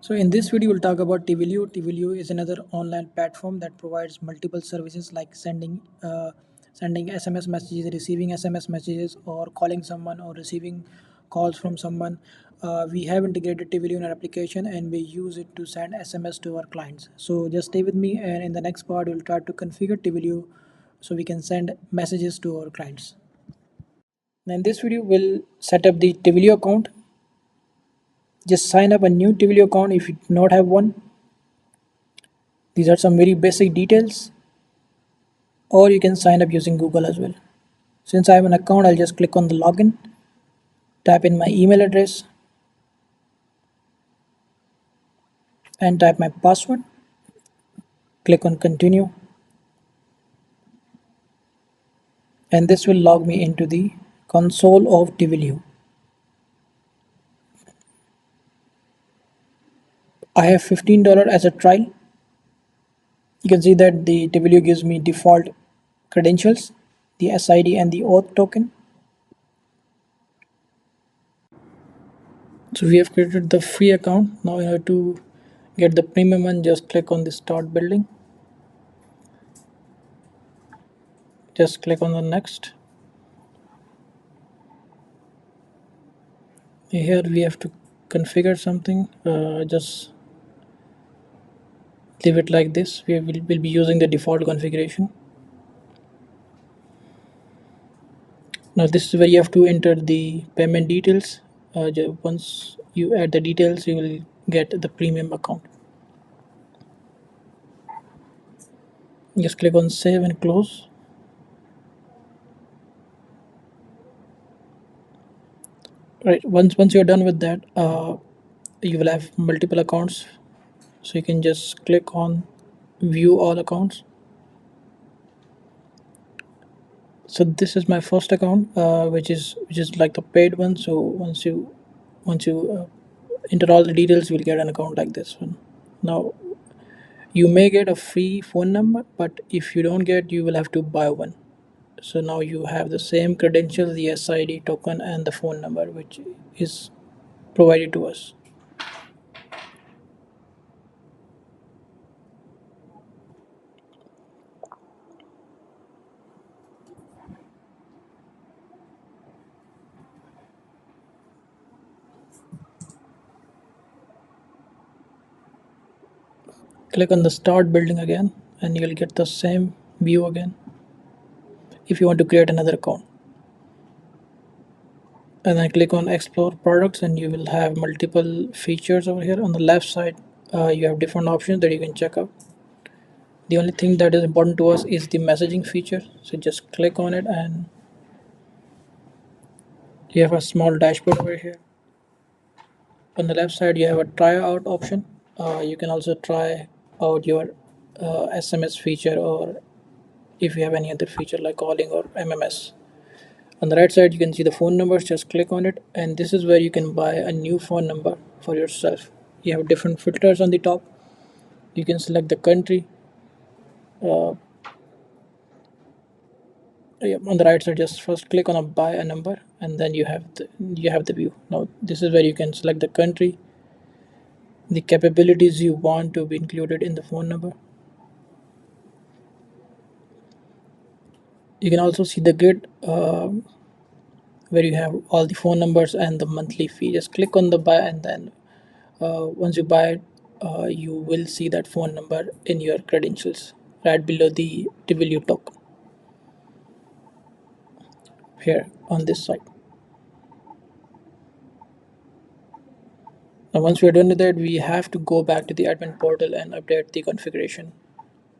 So in this video, we'll talk about Twilio. Twilio is another online platform that provides multiple services like sending SMS messages, receiving SMS messages, or calling someone or receiving calls from someone. We have integrated Twilio in our application and we use it to send SMS to our clients. So just stay with me, and in the next part, we'll try to configure Twilio so we can send messages to our clients. In this video, we'll set up the Twilio account. Just sign up a new Twilio account if you do not have one. These are some very basic details, or you can sign up using Google as well. Since I have an account, I'll just click on the login, type in my email address, and type my password. Click on continue, and this will log me into the console of Twilio. I have $15 as a trial. You can see that the Twilio gives me default credentials, the SID and the auth token. So we have created the free account. Now in order to get the premium one, just click on the start building. Just click on the next. Here we have to configure something. Just leave it like this. We'll be using the default configuration. Now this is where you have to enter the payment details. Once you add the details, you will get the premium account. Just click on save and close. Right, once you're done with that, you will have multiple accounts, so you can just click on view all accounts. So this is my first account, which is like the paid one. So once you enter all the details, you will get an account like this one. Now you may get a free phone number, but if you don't get, you will have to buy one. So now you have the same credentials, the SID token and the phone number, which is provided to us. Click on the start building again, and you'll get the same view again if you want to create another account. And then click on explore products, and you will have multiple features over here. On the left side, you have different options that you can check out. The only thing that is important to us is the messaging feature, so just click on it, and you have a small dashboard over here. On the left side, you have a try out option. You can also try out your SMS feature, or if you have any other feature like calling or MMS. On the right side, you can see the phone numbers. Just click on it, and this is where you can buy a new phone number for yourself. You have different filters on the top. You can select the country. uh, yeah, on the right side, just first click on a buy a number, and then you have the view. Now this is where you can select the country, the capabilities you want to be included in the phone number. You can also see the grid, where you have all the phone numbers and the monthly fee. Just click on the buy, and then once you buy it, you will see that phone number in your credentials right below the Twilio token here on this side. Now once we are done with that, we have to go back to the admin portal and update the configuration,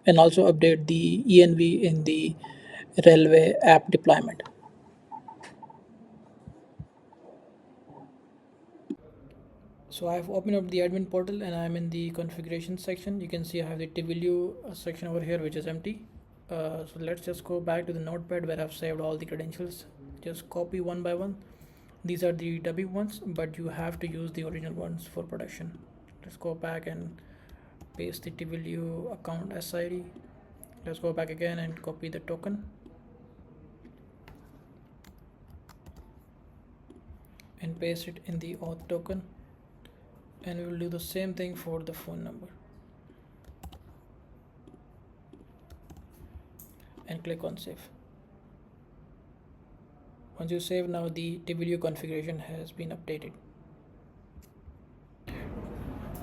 and also update the env in the railway app deployment. So I have opened up the admin portal, and I'm in the configuration section. You can see I have the Twilio section over here, which is empty. So let's just go back to the notepad where I've saved all the credentials. Just copy one by one. These are the dummy ones, but you have to use the original ones for production. Let's go back and paste the Twilio account SID. Let's go back again and copy the token and paste it in the auth token. and we will do the same thing for the phone number and click on save. Once you save, now the Twilio configuration has been updated.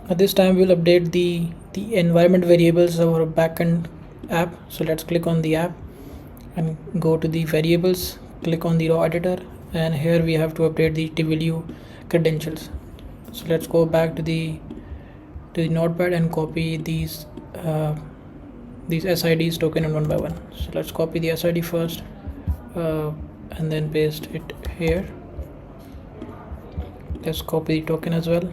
At this time we'll update the environment variables of our backend app. So let's click on the app and go to the variables, click on the raw editor, and here we have to update the Twilio credentials. So let's go back to the notepad and copy these SIDs token in one by one. So let's copy the SID first and then paste it here. Let's copy the token as well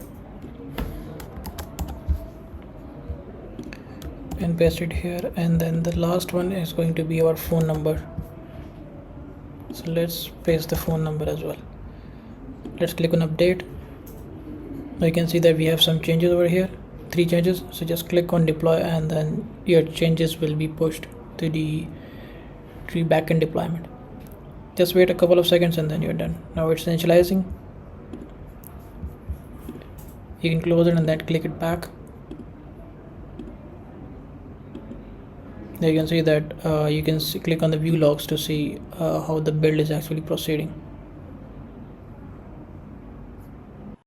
and paste it here, and then the last one is going to be our phone number. So let's paste the phone number as well. Let's click on update. Now you can see that we have some changes over here, 3 changes. So just click on deploy and then your changes will be pushed to the backend deployment. Just wait a couple of seconds and then you're done. Now it's initializing. You can close it and then click it back. There you can see that you can click on the view logs to see how the build is actually proceeding.